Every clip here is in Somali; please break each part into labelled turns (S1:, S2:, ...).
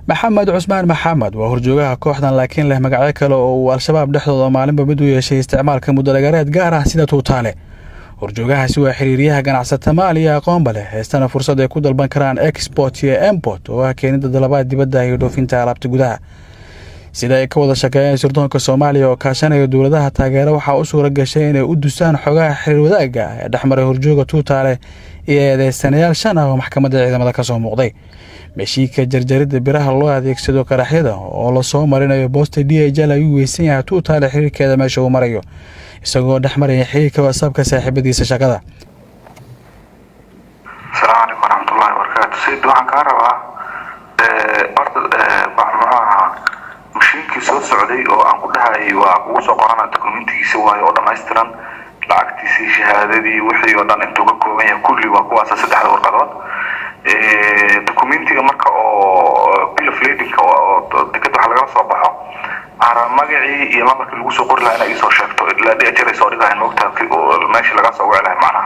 S1: maxamed cusmaan maxamed waa horjoogaha kooxdan laakiin leh magacyo kale oo uu al-shabaab dhexdooda maalinba mid u yeeshay isticmaalka muddo-dhagareed gaar ah sida tuutaale. horjoogahaasi waa xiriiryaha ganacsata maal iyo aqoonba leh heestana fursad ay ku dalban karaan export iyo import oo ah keenida dalabaad dibadda iyo dhoofinta alaabta gudaha. sida ay ka wada shaqeeyeen sirdoonka Soomaaliya oo kaashanaya dowladaha taageera waxaa u suura gashay inay u dusaan xogaha xiriir wadaagga ee dhexmaray horjooga tuutaale iyo eedeysanayaal 5 ah oo maxkamadda ciidamada ka soo muuqday. meshiika jarjarida biraha loo adeegsado qaraxyada oo la soo marinayo boosta DHL ay u weysan yahay tuutaale xiriirkeeda meesha uu marayo isagoo dhexmaraya xiriirka WhatsApp-ka saaxiibadiisa shaqada.
S2: Assalaamu alaykum warahmatullahi wabarakatuh. Sidoo waxaan ka rabaa mashiinkii soo socday oo aan ku dhahay waa ugu soo qorana dokumentigiisa waayo oo dhammaystiran lacagtiisii shahaadadii wixii oo dhan intuu ka kooban yahay kulli waa kuwaas saddexda warqadood. dokumentiga marka oo bill of lading oo dekada waxa laga soo baxo ara magacii iyo lambarkii lagu soo qori lahaa inay soo sheegto ilaa DHL soo dhigayn moogtaa meesha laga soo wacay macnaha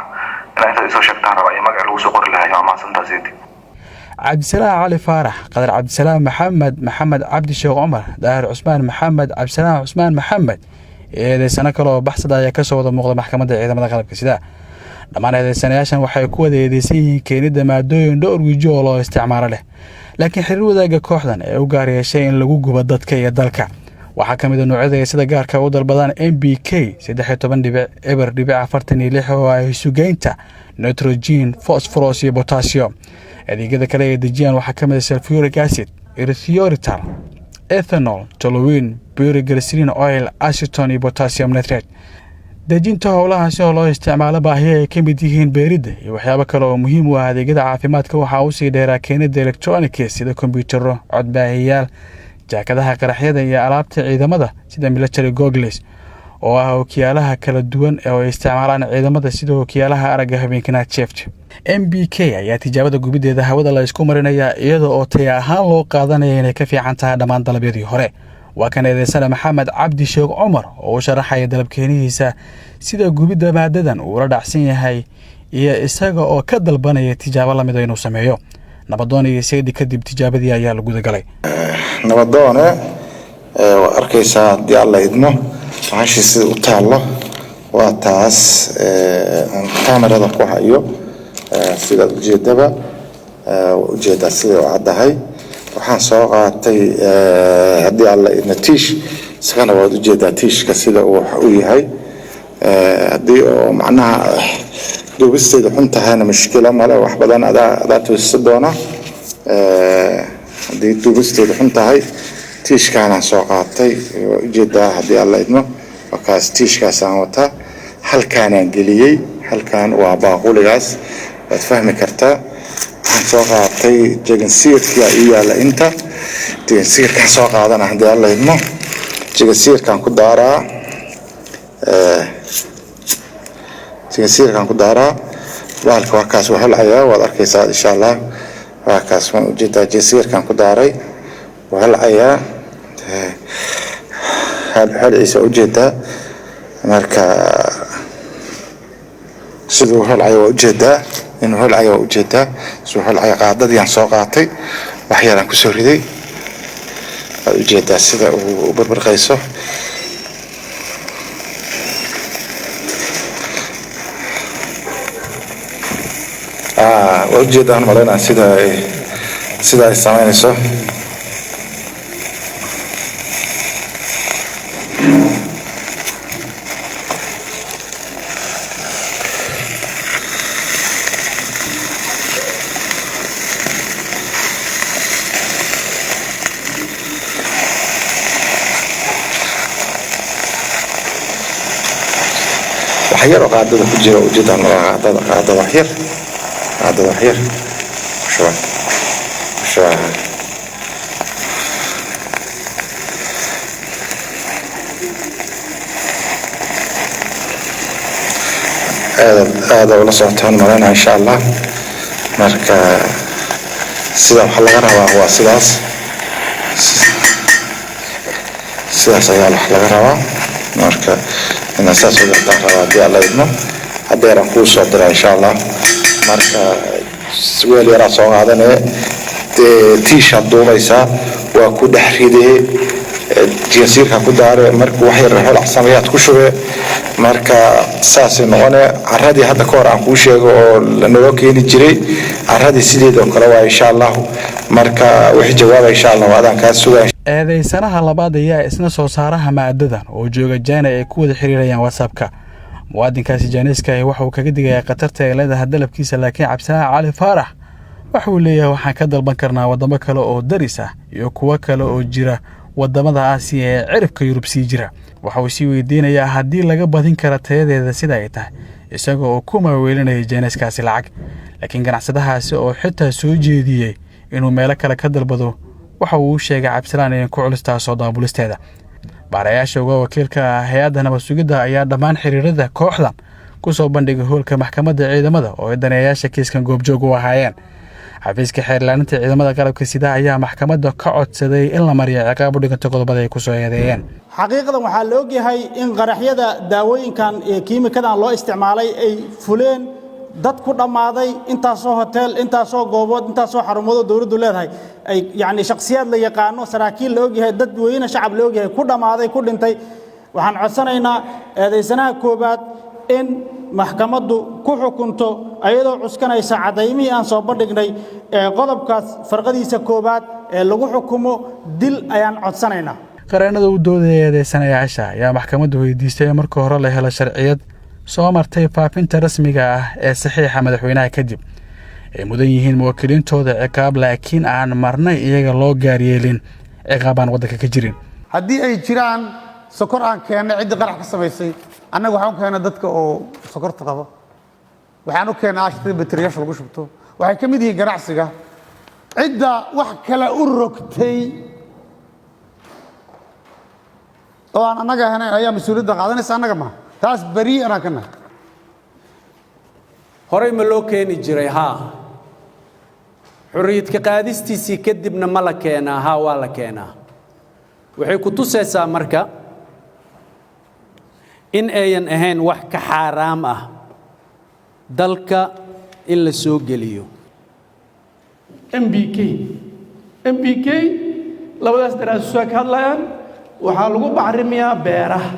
S2: inay soo sheegtaan rabaa iyo magaca lagu soo qori lahaa ama santaasidi.
S1: cabdisalaam cali faarax qadar cabdisalaam maxamed cabdi sheekh Umar daahir cusmaan maxamed cabdisalaam cusmaan maxamed eedeysana kale oo baxsada ayaa ka soo wada muuqda maxkamadda ciidamada qalabka sida. dhammaan eedeysanayaashan waxay ku wada eedeysan yihiin keenida maadooyin dhowr wijo oo loo isticmaalo leh laakiin xiriir wadaagga kooxdan ee u gaar yeeshay in lagu gubo dadka iyo dalka waxaa ka mid ah noocyada sida gaarka u dalbadaan MBK 13.46 oo ay sugeynta nitrogen phosphorus iyo potassium. adeegyada kale ee dejiyaan waxaa ka mid ah sulfuric acid, erythritol, ethanol, toluene, pyroglycerine oil, acetone iyo potassium nitrate. dejinta howlahaasi oo loo isticmaalo baahiyo ay ka mid yihiin beeridda iyo waxyaabo kale oo muhiim u ah adeegyada caafimaadka waxaa uu sii dheeraa keenida electronics sida kombiyuutarro, codbaahiyaal, jaakadaha qaraxyada iyo alaabta ciidamada sida military goggles oo ah ookiyaalaha kala duwan ee ay isticmaalaan ciidamada sida ookiyaalaha aragga habeenkii night shift. MBK ayaa tijaabada gubideeda hawada la isku marinayaa iyadoo oo tay ahaan loo qaadanaya inay ka fiican tahay dhammaan dalabyadii hore. waa kan eedeysana maxamed cabdi sheekh Umar oo u sharaxaya dalabkeenihiisa sida gubidda maadadan uu la dhacsan yahay iyo isaga oo ka dalbanaya tijaabo la mid ah inuu sameeyo. nabadoon iyo saydi kadib tijaabadii ayaa lagu gudagalay.
S3: nabadoone arkaysaa hadii alla idmo waxaa sida u taalo waa taas kamerada ku hayo sida ujeedada sida u caddahay waxaan soo qaatay hadii alla idmo tiish isagana waad ujeedaa tiishka sida uu yahay hadii oo macnaha duubisteeda xun tahayna mushkila male wax badan adaa tuusi doona hadii duubisteeda xun tahay tiishkaana soo qaatay ujeedaa hadii alla idmo wakaas tiishkaas aan wata halkaan geliyay halkaan waa baaquligaas waad fahmi kartaa waxaan soo qaatay jegansiirka iyo yaala inta jegansiirka soo qaadana hadii alla idmo jegansiirkan ku daaraa baalka wakaas wuxuu lacayaa waad arkaysaa insha Allah wakaas waan ujeedaa jegansiirkan ku daaray wuxuu lacayaa hal ciisa ujeedaa marka sidoo hal ujeedaa inuu hal ujeedaa soo hal qaadadii aan soo qaatay wax yar aan ku soo riday ujeedaa sida uu barbarqayso ujeedaan marana sida ay sameynayso waxyar qaadada ku jira ujeedaan qaadada waxyar شو هذا ولا صوتان مرنا إن شاء الله مركا سيدا وحلا غروا هو سيداس سيال وحلا غروا مركا إن أساس ولا غروا دي الله يدنا هذا رنقول صدر إن شاء الله marka su'aal yara soo qaadane tiishaad duubaysaa waa ku dhex ridee jiyasiirka ku daare marka wax yar holac sameeyaad ku shubee marka saasay noqone caradii hadda ka hor aan kuu sheego oo lanoo keeni jiray caradii sideedoo kale waa insha allahu marka wixii jawaaba insha allahu adaan kaa sugaa.
S1: eedeysanaha labaad ayaa isna soo saaraha maadadan oo jooga Jaana ay ku wada xiriirayaan WhatsApp-ka. muwaadinkaasi Jaaniska ah waxa uu kaga digayaa qatarta ay leedahay dalabkiisa laakiin Cabdisalaam Cali Faarax waxa uu leeyahay waxaan ka dalban karnaa wadamo kale oo daris ah iyo kuwa kale oo jira wadamada Aasiya ee cirifka Yurub sii jira. waxa uu sii weydiinayaa haddii laga badin karo tayadeeda sida ay tahay isagoo oo ku maaweelinaya Jaaniskaasi lacag. laakiin ganacsadahaasi oo xitaa soo jeediyay inuu meelo kale ka dalbado waxa uu sheegay Cabdisalaam in ku culistaa soo daabulisteeda. baarayaasha uga wakiilka hay'adda nabad sugidda ayaa dhammaan xiriirada kooxdan ku soo bandhigay hoolka maxkamadda ciidamada oo daneeyaasha kiiskan goobjoog u ahaayeen. xafiiska xeerlaaninta ciidamada qalabka sida ayaa maxkamadda ka codsaday in la mariyo ciqaab u dhiganta qodobada ay ku soo eedeeyeen.
S4: xaqiiqdan waxaa la ogyahay in qaraxyada daawooyinkan ee kiimikadan loo isticmaalay ay fuleen dad ku dhamaaday intaasoo hotel intaasoo goobood intaasoo xarumood dawladdu leedahay ay yani shakhsiyaad la yaqaano saraakiil la ogyahay dad weyne shacab la ogyahay ku dhamaaday ku dhintay. waxaan codsanaynaa eedeysanaha koobaad in maxkamaddu ku xukunto ayadoo cuskanaysa cadaymihii aan soo bandhignay ee qodobkaas farqadiisa koobaad ee lagu xukumo dil ayaan codsanaynaa.
S1: qareenada u doodaya eedeysanayaasha ayaa maxkamaddu weydiistay marka hore la helo sharciyad soo martay faafinta rasmiga ah ee saxiixa madaxweynaha kadib ay mudan yihiin muwakkiliintooda ciqaab laakiin aan marnay iyaga loo gaaryeelin ciqaabaan waddanka ka jirin.
S5: haddii ay jiraan sokor aan keennay ciddi qarax ka samaysay annaga waxaan u keennay dadka oo sokorta qaba waxaan u keennay ashtada bateriyaasha lagu shubto waxay ka mid yihiin ganacsiga cidda wax kale u rogtay oo aan annaga ahayn ayaa mas-uuliyadda qaadanaysa annaga maaha taas bari anaan ka nahay.
S6: horey ma loo keeni jiray haa xurriyadka qaadistiisii kadibna ma la keenaa haa waa la keenaa. waxay ku tusaysaa marka in ayan ahayn wax ka xaaraam ah dalka in la soo geliyo.
S7: MBK labadaas daraasad ka hadlayaan waxaa lagu bacrimiyaa beeraha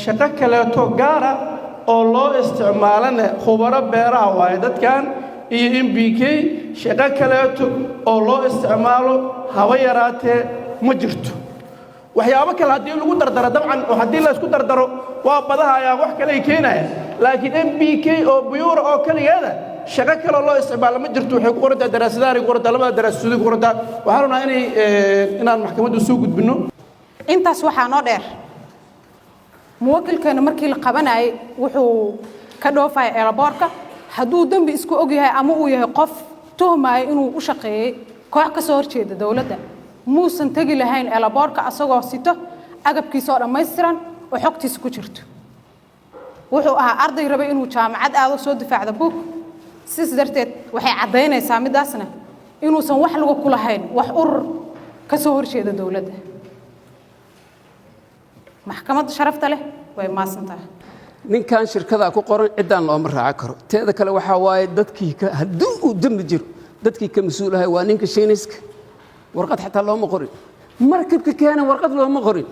S7: shaqo kaleeto gaara oo loo isticmaalana khubaro beeraha waaye dadkan iyo MBK shaqo kaleeto oo loo isticmaalo haba yaraatee ma jirto. waxyaabo kale haddii lagu dardaro dabcan oo haddii la isku dardaro waa badaha ayaa wax kale ay keenayaan laakiin MBK oo buyuura oo kaligeeda shaqo kale loo isticmaalo ma jirto. waxay ku qorantaa daraasadaha ku qorantaa labada daraasadood ku qorantaa waxaan rabnaa inaan maxkamaddu soo gudbino.
S8: intaas waxaa noo dheer muwakkilkeena markii la qabanayay wuxuu ka dhoofay airportka hadduu dambi isku og yahay ama uu yahay qof tuhmaya inuu u shaqeeyay koox ka soo horjeeda dawladda muusan tagi lahayn airportka asagoo sito agabkiisa oo dhammaystiran oo xogtiisa ku jirto. wuxuu ahaa arday rabay inuu jaamacad aado soo difaacdo buug sidaas darteed waxay caddaynaysaa midaasna inuusan wax lagu ku lahayn wax urur ka soo horjeeda dawladda. maxkamadda sharafta leh way maasantahay.
S9: ninkan shirkada ku qoran cidaan looma raaci karo teeda kale waxa waaye dadkii haddii uu dambi jiro dadkii ka mas'uulahay waa ninka Shiiniska warqad xataa looma qorin markabka keena warqad looma qorin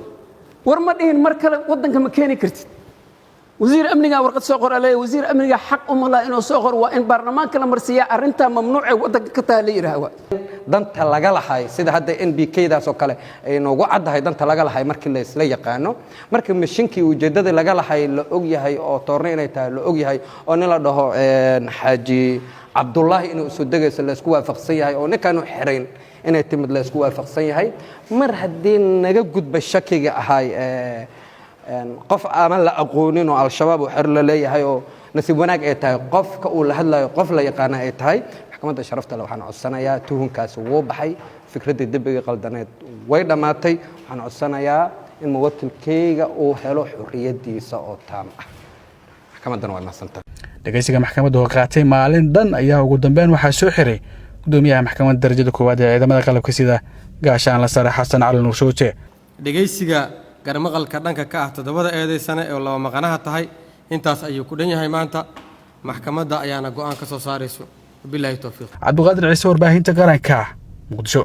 S9: war ma dhihin mar kale waddanka ma keeni kartid. wasiir amniga warqad soo qoray wasiir amniga xaq uma laha inuu soo qor waa in baarlamaanka la marsiiya arinta mamnuuc ee waddanka ka taala yiraahdo
S10: danta laga lahay sida hadda NBK-daas oo kale ay noogu caddahay danta laga lahay markii la isla yaqaano markii mishinkii ujeedada laga lahay la og yahay oo toorno inay tahay la og yahay oo nin la dhaho Xaaji Cabdullaahi inuu soo degayso la isku waafaqsan yahay oo ninkan u xirayn inay timid la isku waafaqsan yahay mar haddii naga gudba shakiga ahay qof ama la aqoonin oo al-shabaab oo xir la leeyahay oo nasiib wanaag ay tahay qofka uu la hadlayo qof la yaqaan ay tahay maxkamadda sharafta leh waxaan codsanayaa tuhunkaas wuu baxay fikradda dambiga qaldaneed way dhamaatay waxaan codsanayaa in muwakkilkayga uu helo xurriyadiisa oo taam ah. maxkamaddan waa mahadsantahay.
S1: dhageysiga maxkamadda oo qaatay maalin dhan ayaa ugu dambeyn waxaa soo xiray gudoomiyaha maxkamadda darajada koowaad ee ciidamada qalabka sida gaashaan la sare Xasan Cali Nuur Shooje.
S11: dhageysiga garmaqalka dhanka ka ah 7 eedeysane oo laba maqanaha tahay intaas ayuu ku dhan yahay maanta maxkamadda ayaana go'aan ka soo saarayso. wabilaahi towfiiq.
S1: cabdiqaadir ciise warbaahinta qaranka muqdisho.